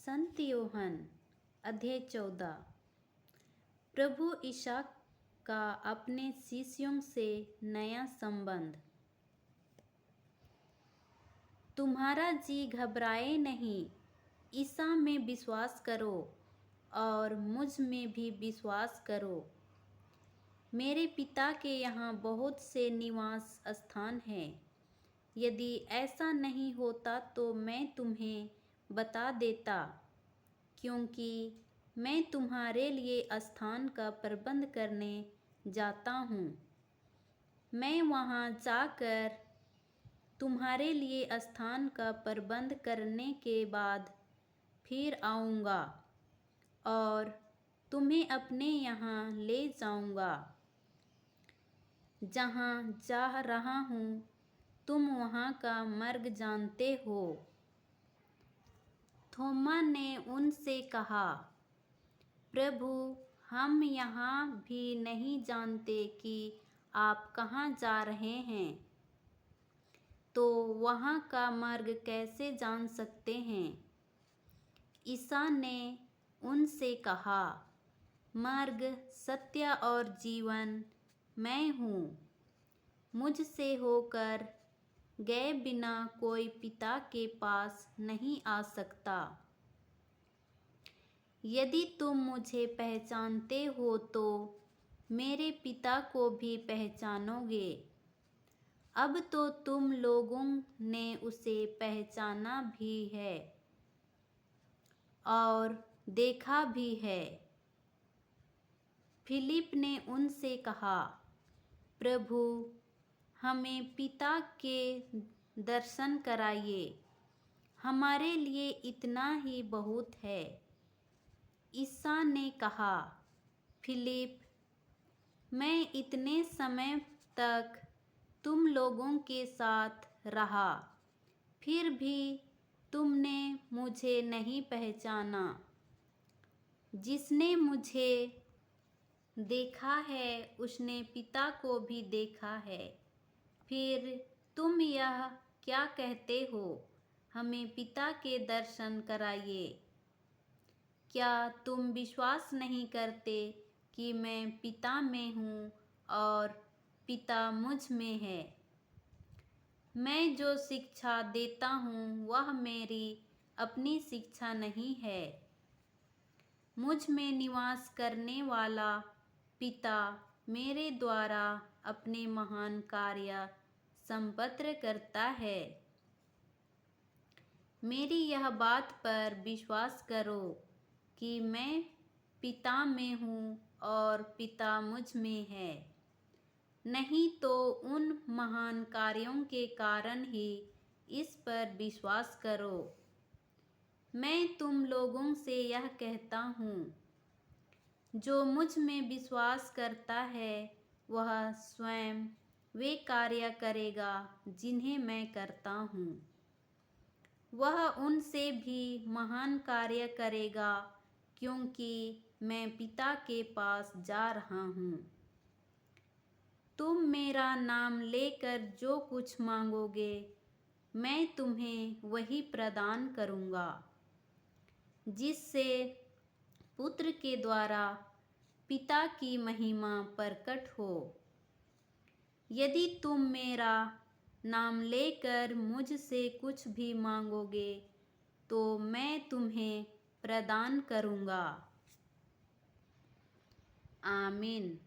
संत यूहन अध्याय 14। प्रभु ईसा का अपने शिष्यों से नया संबंध। तुम्हारा जी घबराए नहीं, ईसा में विश्वास करो और मुझ में भी विश्वास करो। मेरे पिता के यहाँ बहुत से निवास स्थान हैं। यदि ऐसा नहीं होता तो मैं तुम्हें बता देता, क्योंकि मैं तुम्हारे लिए स्थान का प्रबंध करने जाता हूँ। मैं वहाँ जाकर तुम्हारे लिए स्थान का प्रबंध करने के बाद फिर आऊँगा और तुम्हें अपने यहाँ ले जाऊँगा। जहाँ जा रहा हूँ तुम वहाँ का मार्ग जानते हो। थोमा ने उनसे कहा, प्रभु, हम यहाँ भी नहीं जानते कि आप कहाँ जा रहे हैं, तो वहाँ का मार्ग कैसे जान सकते हैं? ईसा ने उनसे कहा, मार्ग, सत्य और जीवन मैं हूँ। मुझसे होकर गए बिना कोई पिता के पास नहीं आ सकता। यदि तुम मुझे पहचानते हो तो मेरे पिता को भी पहचानोगे। अब तो तुम लोगों ने उसे पहचाना भी है और देखा भी है। फिलिप ने उनसे कहा, प्रभु, हमें पिता के दर्शन कराइए, हमारे लिए इतना ही बहुत है। ईसा ने कहा, फिलिप, मैं इतने समय तक तुम लोगों के साथ रहा, फिर भी तुमने मुझे नहीं पहचाना। जिसने मुझे देखा है उसने पिता को भी देखा है। फिर तुम यह क्या कहते हो, हमें पिता के दर्शन कराइए? क्या तुम विश्वास नहीं करते कि मैं पिता में हूँ और पिता मुझ में है? मैं जो शिक्षा देता हूँ वह मेरी अपनी शिक्षा नहीं है। मुझ में निवास करने वाला पिता मेरे द्वारा अपने महान कार्य संपन्न करता है। मेरी यह बात पर विश्वास करो कि मैं पिता में हूँ और पिता मुझ में है। नहीं तो उन महान कार्यों के कारण ही इस पर विश्वास करो। मैं तुम लोगों से यह कहता हूँ, जो मुझ में विश्वास करता है वह स्वयं वे कार्य करेगा जिन्हें मैं करता हूँ। वह उनसे भी महान कार्य करेगा, क्योंकि मैं पिता के पास जा रहा हूँ। तुम मेरा नाम लेकर जो कुछ मांगोगे मैं तुम्हें वही प्रदान करूँगा, जिससे पुत्र के द्वारा पिता की महिमा प्रकट हो। यदि तुम मेरा नाम लेकर मुझसे कुछ भी मांगोगे तो मैं तुम्हें प्रदान करूँगा। आमीन।